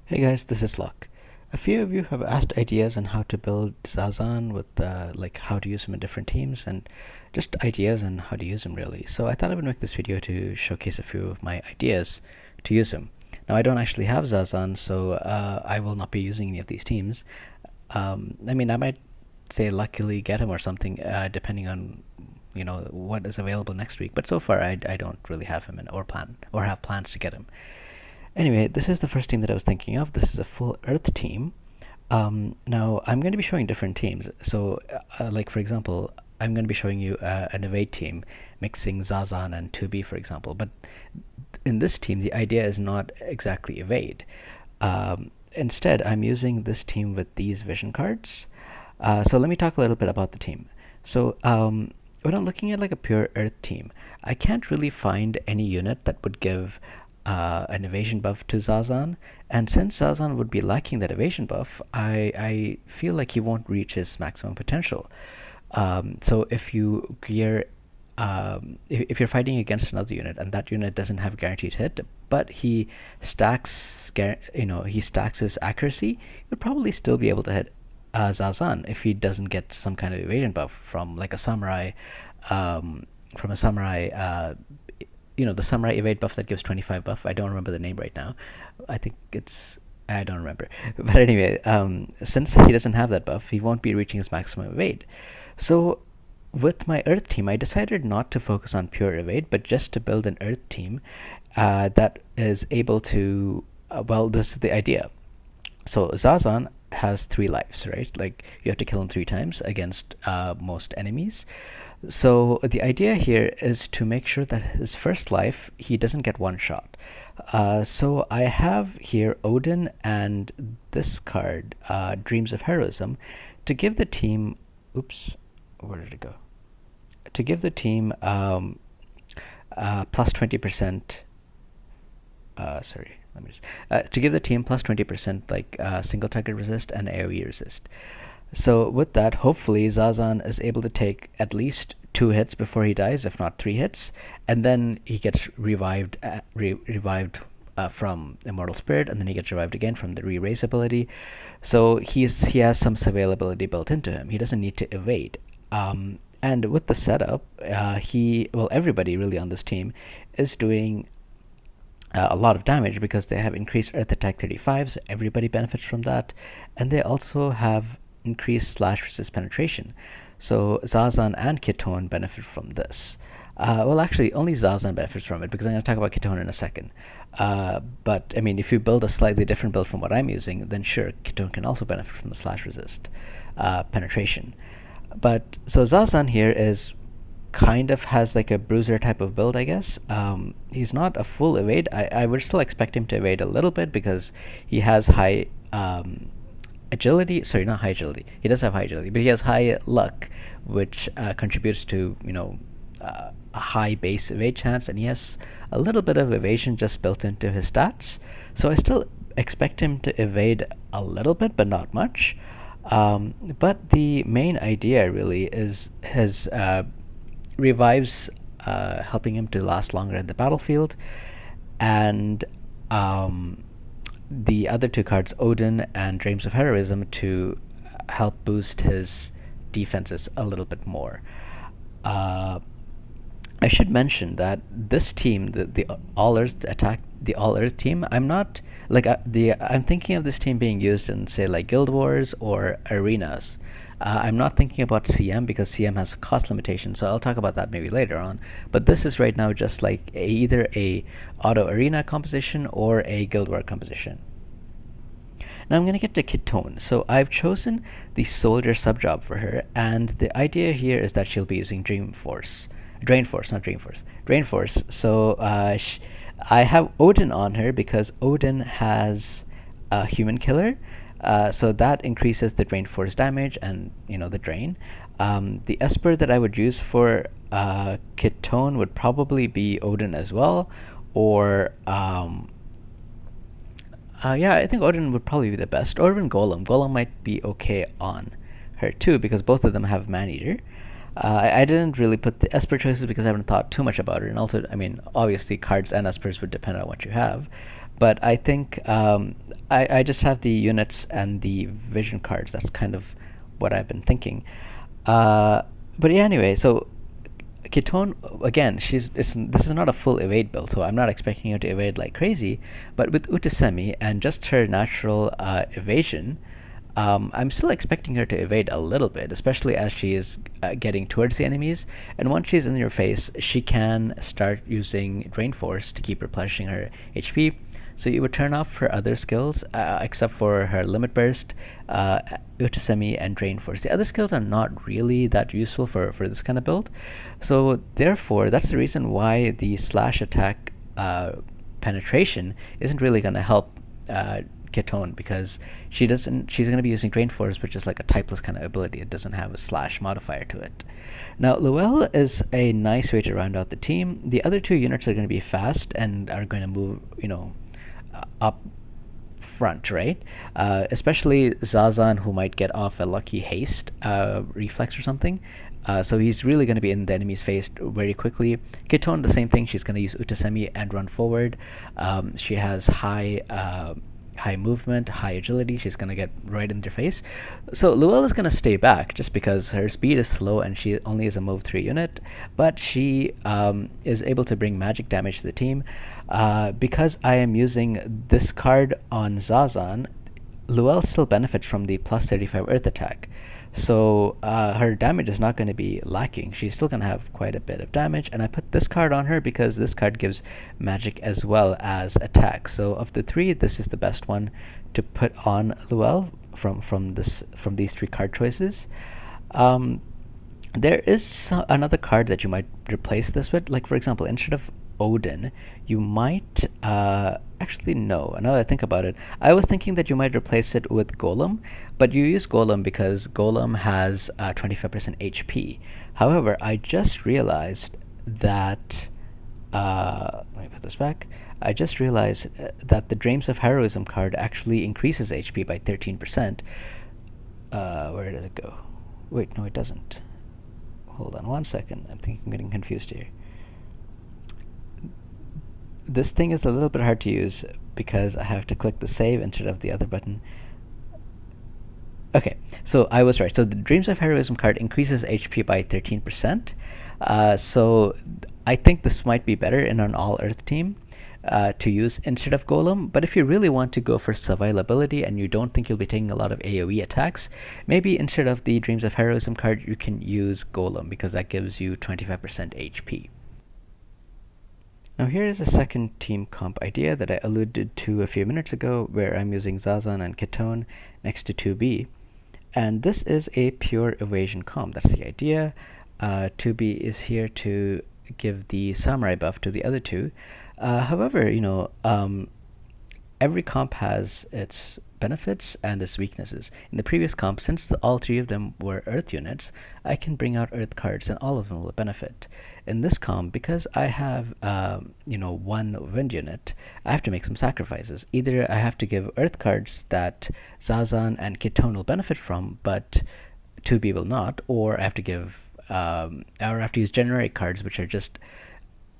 Hey guys, this is Luck. A few of you have asked ideas on how to build Zazan with like how to use them in different teams and just ideas on how to use them really. So I thought I would make this video to showcase a few of my ideas to use them. Now I don't actually have Zazan, so I will not be using any of these teams. I might say luckily get him or something, depending on what is available next week. But so far I don't really have him or have plans to get him. Anyway, this is the first team that I was thinking of. This is a full Earth team. Now, I'm going to be showing different teams. So, like for example, I'm going to be showing you an evade team, mixing Zazan and 2B, for example. But in this team, the idea is not exactly evade. Instead, I'm using this team with these vision cards. So let me talk a little bit about the team. So when I'm looking at like a pure Earth team, I can't really find any unit that would give an evasion buff to Zazan, and since Zazan would be lacking that evasion buff, I feel like he won't reach his maximum potential. So if you gear, if you're fighting against another unit and that unit doesn't have guaranteed hit, but he he stacks his accuracy, you'd probably still be able to hit Zazan if he doesn't get some kind of evasion buff from like a samurai, from a samurai the samurai evade buff that gives 25 buff. I don't remember the name right now. I don't remember. But anyway, since he doesn't have that buff, he won't be reaching his maximum evade. So with my Earth team, I decided not to focus on pure evade, but just to build an Earth team that is able to. This is the idea. So Zazan has 3 lives, right? Like you have to kill him 3 times against most enemies. So the idea here is to make sure that his first life he doesn't get one shot. So I have here Odin and this card, Dreams of Heroism, to give the team. Oops, where did it go? To give the team plus 20%. Sorry, let me just to give the team plus 20% like single target resist and AoE resist. So with that, hopefully Zazan is able to take at least 2 hits before he dies, if not 3 hits, and then he gets revived from Immortal Spirit, and then he gets revived again from the re-raise ability. So he has some survivability built into him. He doesn't need to evade. And with the setup, everybody really on this team is doing a lot of damage because they have increased Earth Attack 35, so everybody benefits from that, and they also have increased slash resist penetration. So Zazan and Ketone benefit from this. Actually, only Zazan benefits from it because I'm going to talk about Ketone in a second. But I mean, if you build a slightly different build from what I'm using, then sure, Ketone can also benefit from the slash resist penetration. But so Zazan here is kind of has like a bruiser type of build, I guess. He's not a full evade. I would still expect him to evade a little bit because he has high agility. Sorry, not high agility. He does have high agility, but he has high luck, which contributes to a high base evade chance, and he has a little bit of evasion just built into his stats. So I still expect him to evade a little bit, but not much. But the main idea really is his revives, helping him to last longer in the battlefield, and the other 2 cards, Odin and Dreams of Heroism, to help boost his defenses a little bit more. I should mention that this team, the All Earth team, I'm thinking of this team being used in say like Guild Wars or arenas. I'm not thinking about CM because CM has a cost limitation, so I'll talk about that maybe later on. But this is right now just like either a auto arena composition or a Guild War composition. Now I'm going to get to Ketone. So I've chosen the soldier subjob for her, and the idea here is that she'll be using Drain Force. So I have Odin on her because Odin has a human killer. So that increases the Drain Force damage and the drain. The Esper that I would use for Ketone would probably be Odin as well, or I think Odin would probably be the best, or even Golem. Golem might be okay on her too because both of them have Man-Eater. I didn't really put the Esper choices because I haven't thought too much about it, and also, I mean, obviously cards and Espers would depend on what you have. But I think I just have the units and the vision cards. That's kind of what I've been thinking. Uh, but yeah, anyway, so Ketone again. This is not a full evade build, so I'm not expecting her to evade like crazy. But with Utasemi and just her natural evasion, I'm still expecting her to evade a little bit, especially as she is getting towards the enemies. And once she's in your face, she can start using Drain Force to keep replenishing her HP. So you would turn off her other skills, except for her Limit Burst, Utasemi, and Drain Force. The other skills are not really that useful for this kind of build. So therefore, that's the reason why the slash attack penetration isn't really going to help Ketone, because she's going to be using Drain Force, which is like a typeless kind of ability. It doesn't have a slash modifier to it. Now, Luell is a nice way to round out the team. The other two units are going to be fast and are going to move, up front, right? Especially Zazan, who might get off a lucky haste reflex or something. So he's really going to be in the enemy's face very quickly. Ketone, the same thing. She's going to use Utasemi and run forward. She has high movement, high agility. She's going to get right in their face. So Luell is going to stay back just because her speed is slow and she only is a move 3 unit, but she is able to bring magic damage to the team. Because I am using this card on Zazan, Luell still benefits from the plus 35 earth attack. So her damage is not going to be lacking. She's still going to have quite a bit of damage. And I put this card on her because this card gives magic as well as attack. So of the three, this is the best one to put on Luell from these 3 card choices. There is another card that you might replace this with. Like, for example, instead of Odin, you might actually no. Now that I think about it, I was thinking that you might replace it with Golem, but you use Golem because Golem has 25% HP. However, I just realized that let me put this back. I just realized that the Dreams of Heroism card actually increases HP by 13%. Where does it go? Wait, no, it doesn't. Hold on one second. I'm getting confused here. This thing is a little bit hard to use because I have to click the save instead of the other button. Okay, so I was right. So the Dreams of Heroism card increases HP by 13%. So I think this might be better in an all-earth team to use instead of Golem. But if you really want to go for survivability and you don't think you'll be taking a lot of AoE attacks, maybe instead of the Dreams of Heroism card, you can use Golem because that gives you 25% HP. Now here is a second team comp idea that I alluded to a few minutes ago, where I'm using Zazan and Ketone next to 2B. And this is a pure evasion comp. That's the idea. 2B is here to give the samurai buff to the other two. However, every comp has its benefits and its weaknesses. In the previous comp, since all 3 of them were earth units, I can bring out earth cards and all of them will benefit. In this comp, because I have one wind unit, I have to make some sacrifices. Either I have to give earth cards that Zazan and Ketone will benefit from, but 2B will not, or I have to give or I have to use generic cards, which are just,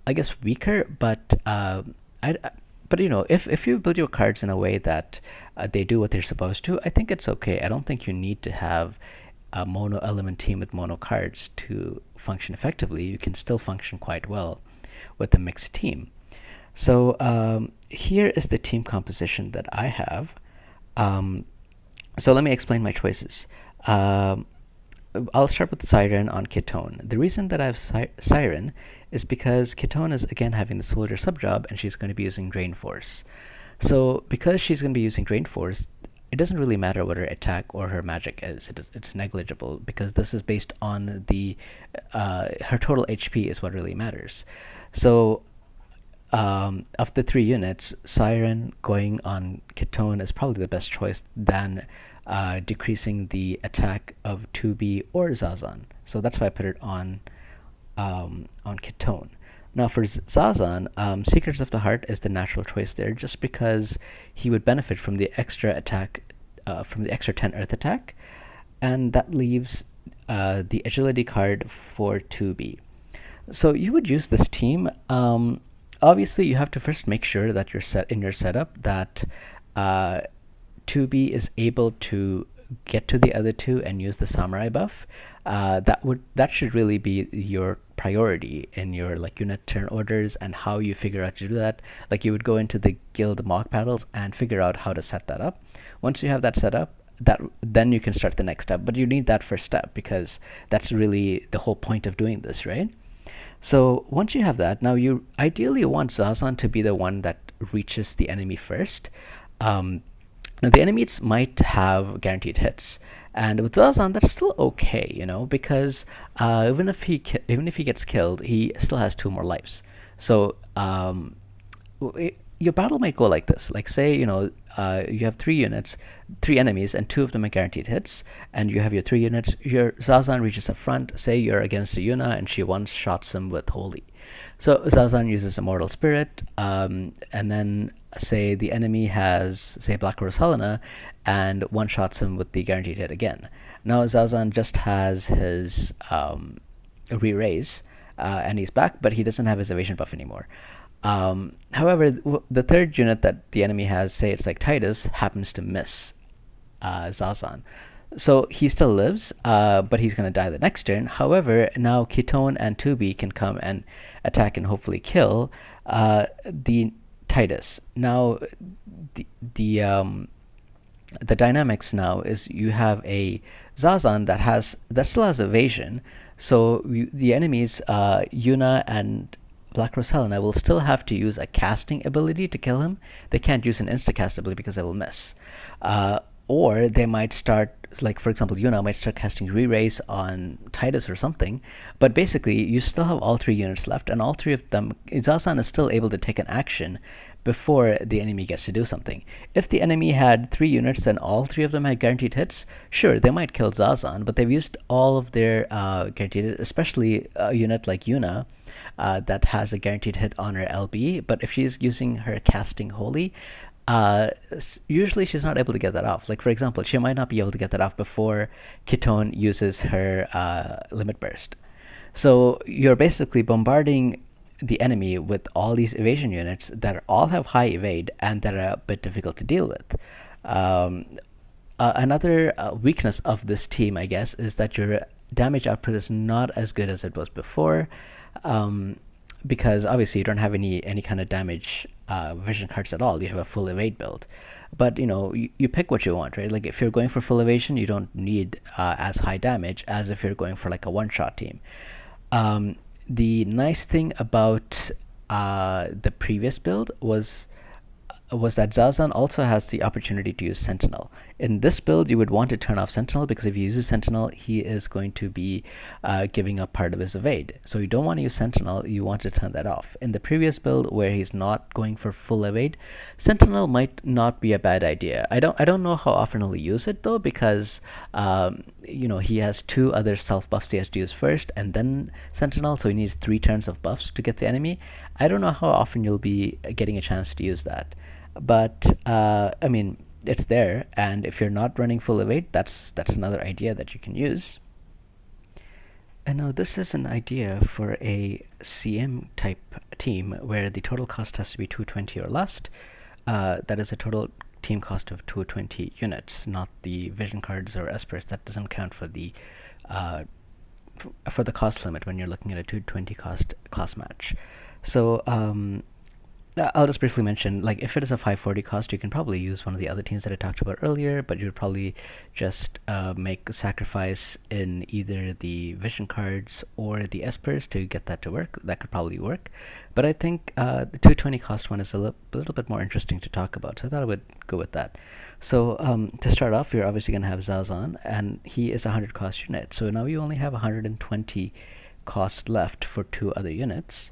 I guess, weaker, but if you build your cards in a way that they do what they're supposed to, I think it's okay. I don't think you need to have a mono element team with mono cards to function effectively. You can still function quite well with a mixed team. So here is the team composition that I have. So let me explain my choices. I'll start with Siren on Ketone. The reason that I have Siren is because Ketone is again having the soldier subjob and she's going to be using Drain Force. So because she's going to be using Drain Force, it doesn't really matter what her attack or her magic is. It's negligible because this is based on the her total HP is what really matters. So of the 3 units, Siren going on Ketone is probably the best choice than decreasing the attack of 2B or Zazan. So that's why I put it on Ketone. Now for Zazan, Secrets of the Heart is the natural choice there, just because he would benefit from the extra attack, from the extra 10 earth attack, and that leaves the agility card for 2B. So you would use this team. obviously you have to first make sure that you're set in your setup that uh, 2B is able to get to the other two and use the samurai buff. That should really be your priority in your like unit turn orders and how you figure out to do that. Like you would go into the guild mock battles and figure out how to set that up. Once you have that set up, that then you can start the next step. But you need that first step because that's really the whole point of doing this, right? So once you have that, now you ideally want Zazan to be the one that reaches the enemy first. Um, Now the enemies might have guaranteed hits, and with Zazan that's still okay, because even if he gets killed, he still has two more lives. So your battle might go like this. Like say you have three enemies, and two of them are guaranteed hits, and you have your three units. Your Zazan reaches the front. Say you're against a Yuna, and she one shots him with Holy. So Zazan uses Immortal Spirit, and then say the enemy has, say, Black Rose Helena, and one shots him with the guaranteed hit again. Now Zazan just has his re-raise, and he's back, but he doesn't have his evasion buff anymore. However, the third unit that the enemy has, say it's like Titus, happens to miss Zazan. So he still lives, but he's going to die the next turn. However, now Ketone and 2B can come and attack and hopefully kill the Titus. Now, the dynamics now is you have a Zazan that still has evasion. So the enemies, Yuna and Black Rose Helena, will still have to use a casting ability to kill him. They can't use an insta-cast ability because they will miss. Or they might start, like for example, Yuna might start casting re-raise on Titus or something. But basically, you still have all three units left, and all three of them, Zazan is still able to take an action before the enemy gets to do something. If the enemy had three units and all three of them had guaranteed hits, sure, they might kill Zazan, but they've used all of their guaranteed hits, especially a unit like Yuna that has a guaranteed hit on her LB. But if she's using her casting Holy, usually she's not able to get that off. Like for example, she might not be able to get that off before Ketone uses her limit burst. So you're basically bombarding the enemy with all these evasion units that all have high evade and that are a bit difficult to deal with. Another weakness of this team, I guess, is that your damage output is not as good as it was before, because obviously you don't have any kind of damage vision cards at all. You have a full evade build. But you pick what you want, right? Like if you're going for full evasion, you don't need as high damage as if you're going for like a one-shot team. The nice thing about the previous build was that Zazan also has the opportunity to use Sentinel. In this build, you would want to turn off Sentinel because if he uses Sentinel, he is going to be giving up part of his evade. So you don't want to use Sentinel, you want to turn that off. In the previous build, where he's not going for full evade, Sentinel might not be a bad idea. I don't know how often he'll use it though, because he has two other self buffs he has to use first and then Sentinel, so he needs 3 turns of buffs to get the enemy. I don't know how often you'll be getting a chance to use that. But I mean, it's there, and if you're not running full evade, that's another idea that you can use. And now this is an idea for a CM type team where the total cost has to be 220 or less. That is a total team cost of 220 units, not the vision cards or espers. That doesn't count for the cost limit when you're looking at a 220 cost class match. So I'll just briefly mention, like, if it is a 540 cost, you can probably use one of the other teams that I talked about earlier, but you'd probably just make a sacrifice in either the vision cards or the espers to get that to work. That could probably work. But I think the 220 cost one is a little bit more interesting to talk about, so I thought I would go with that. So to start off, you're obviously going to have Zazan, and he is a 100 cost unit. So now you only have 120 cost left for 2 other units.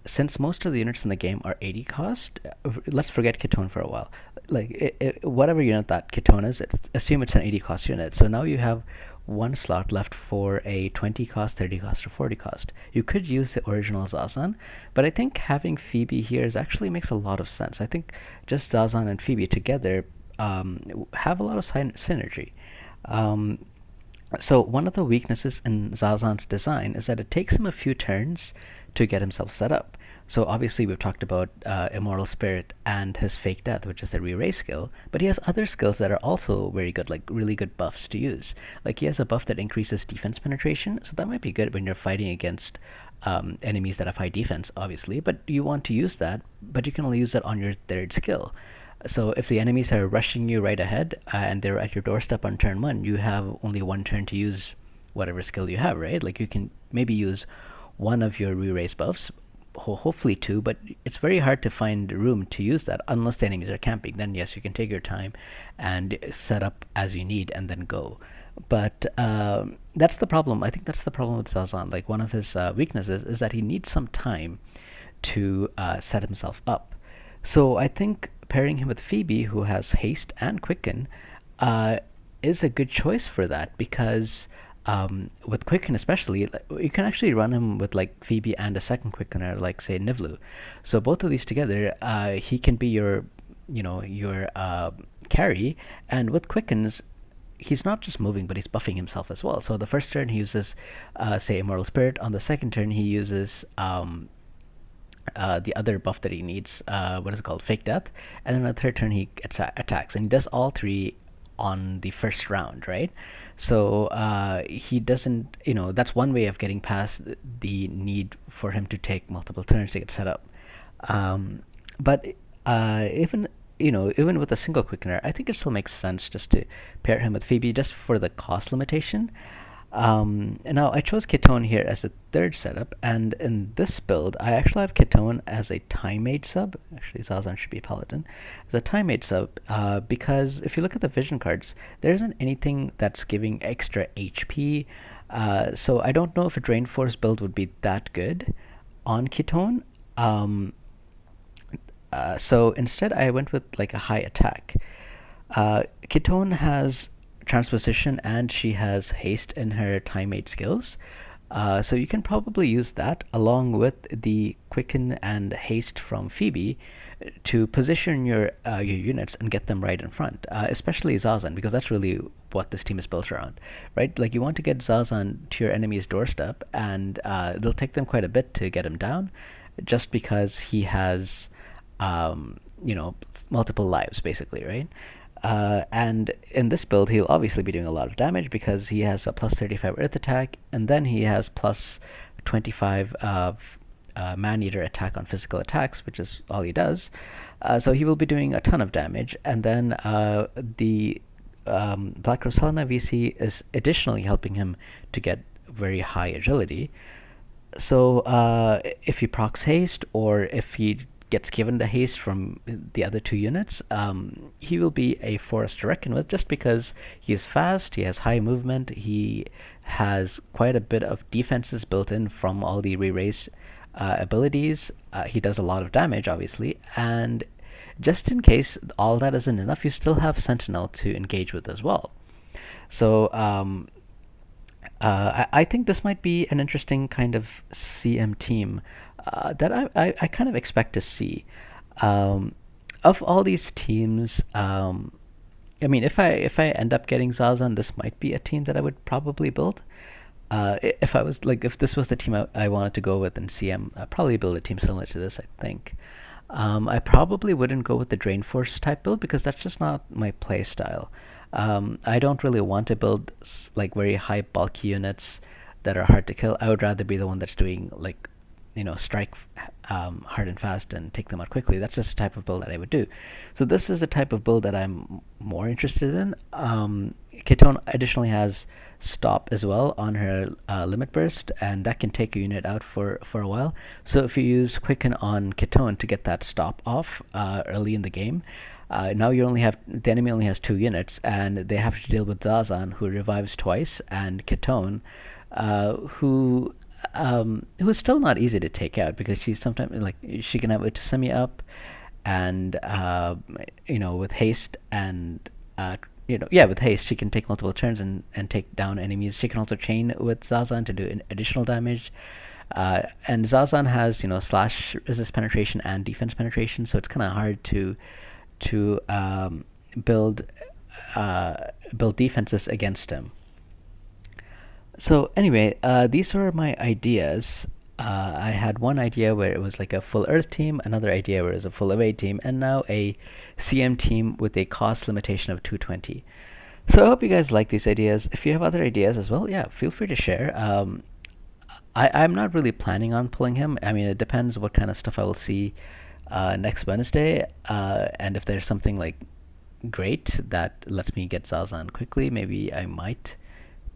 Since most of the units in the game are 80 cost, let's forget Ketone for a while. Like, whatever unit that Ketone is, assume it's an 80 cost unit. So now you have 1 slot left for a 20 cost, 30 cost, or 40 cost. You could use the original Zazan, but I think having Phoebe here actually makes a lot of sense. I think just Zazan and Phoebe together have a lot of synergy. So one of the weaknesses in Zazan's design is that it takes him a few turns to get himself set up. So obviously we've talked about Immortal Spirit and his Fake Death, which is the re-raise skill, but he has other skills that are also very good, like really good buffs to use. Like he has a buff that increases defense penetration, so that might be good when you're fighting against enemies that have high defense, obviously, but you want to use that, but you can only use that on your third skill. So if the enemies are rushing you right ahead and they're at your doorstep on turn one, you have only one turn to use whatever skill you have, right? Like you can maybe use one of your re-raise buffs, hopefully two, but it's very hard to find room to use that unless the enemies are camping. Then yes, you can take your time and set up as you need and then go. But that's the problem. I think that's the problem with Zazan. Like one of his weaknesses is that he needs some time to set himself up. So I think pairing him with Phoebe, who has haste and quicken, uh, is a good choice for that because with quicken especially, you can actually run him with like Phoebe and a second quickener, like say Nivlu. So both of these together, he can be your, your carry, and with quickens, he's not just moving, but he's buffing himself as well. So the first turn he uses, say, Immortal Spirit. On the second turn he uses the other buff that he needs, what is it called, Fake Death, and then on the third turn he attacks, and he does all three on the first round, right? So he doesn't, that's one way of getting past the need for him to take multiple turns to get set up. But even even with a single quickener, I think it still makes sense just to pair him with Phoebe just for the cost limitation. And now I chose Ketone here as the third setup, and in this build, I actually have Ketone as a Time Mage sub. Actually, Zazan should be a Paladin. As a Time Mage sub, because if you look at the vision cards, there isn't anything that's giving extra HP. So I don't know if a Drain Force build would be that good on Ketone. So instead, I went with like a high attack. Ketone has transposition and she has haste in her time mate skills. So you can probably use that along with the quicken and haste from Phoebe to position your units and get them right in front, especially Zazan, because that's really what this team is built around, right? Like you want to get Zazan to your enemy's doorstep, and it'll take them quite a bit to get him down, just because he has multiple lives, basically, right? And in this build, he'll obviously be doing a lot of damage because he has a plus 35 Earth attack, and then he has plus 25 of Man-Eater attack on physical attacks, which is all he does. So he will be doing a ton of damage, and then the Black Rose Helena VC is additionally helping him to get very high agility. So if he procs haste, or if he gets given the haste from the other two units, he will be a force to reckon with, just because he is fast, he has high movement, he has quite a bit of defenses built in from all the re-raise abilities. He does a lot of damage, obviously, and just in case all that isn't enough, you still have Sentinel to engage with as well. So I think this might be an interesting kind of CM team that I kind of expect to see. Of all these teams, I mean, if I end up getting Zazan, this might be a team that I would probably build. If this was the team I wanted to go with in CM, I'd probably build a team similar to this, I think. I probably wouldn't go with the Drain Force type build because that's just not my play style. I don't really want to build like very high bulky units that are hard to kill. I would rather be the one that's doing like, strike hard and fast and take them out quickly. That's just the type of build that I would do. So this is the type of build that I'm more interested in. Ketone additionally has stop as well on her limit burst, and that can take a unit out for a while. So if you use quicken on Ketone to get that stop off early in the game, now the enemy only has 2 units, and they have to deal with Zazan, who revives twice, and Ketone, who's still not easy to take out because she's sometimes like she can have it to semi up, and with haste and with haste she can take multiple turns and take down enemies. She can also chain with Zazan to do additional damage. And Zazan has slash resist penetration and defense penetration, so it's kind of hard to build defenses against him. So anyway, these were my ideas. I had one idea where it was like a full Earth team, another idea where it was a full away team, and now a CM team with a cost limitation of 220. So I hope you guys like these ideas. If you have other ideas as well, yeah, feel free to share. I'm not really planning on pulling him. I mean, it depends what kind of stuff I will see next Wednesday, and if there's something like great that lets me get Zazan quickly, maybe I might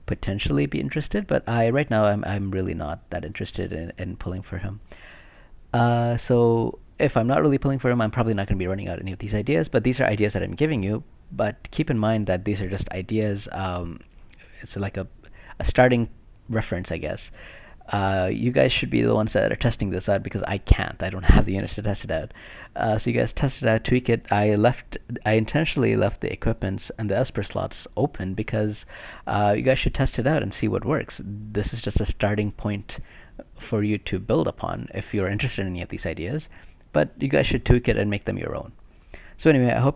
potentially be interested. But I right now I'm really not that interested in pulling for him. So if I'm not really pulling for him, I'm probably not going to be running out any of these ideas. But these are ideas that I'm giving you. But keep in mind that these are just ideas. It's like a starting reference, I guess. You guys should be the ones that are testing this out because I can't. I don't have the units to test it out. So you guys test it out, tweak it. I intentionally left the equipments and the Esper slots open because you guys should test it out and see what works. This is just a starting point for you to build upon if you're interested in any of these ideas. But you guys should tweak it and make them your own. So anyway, I hope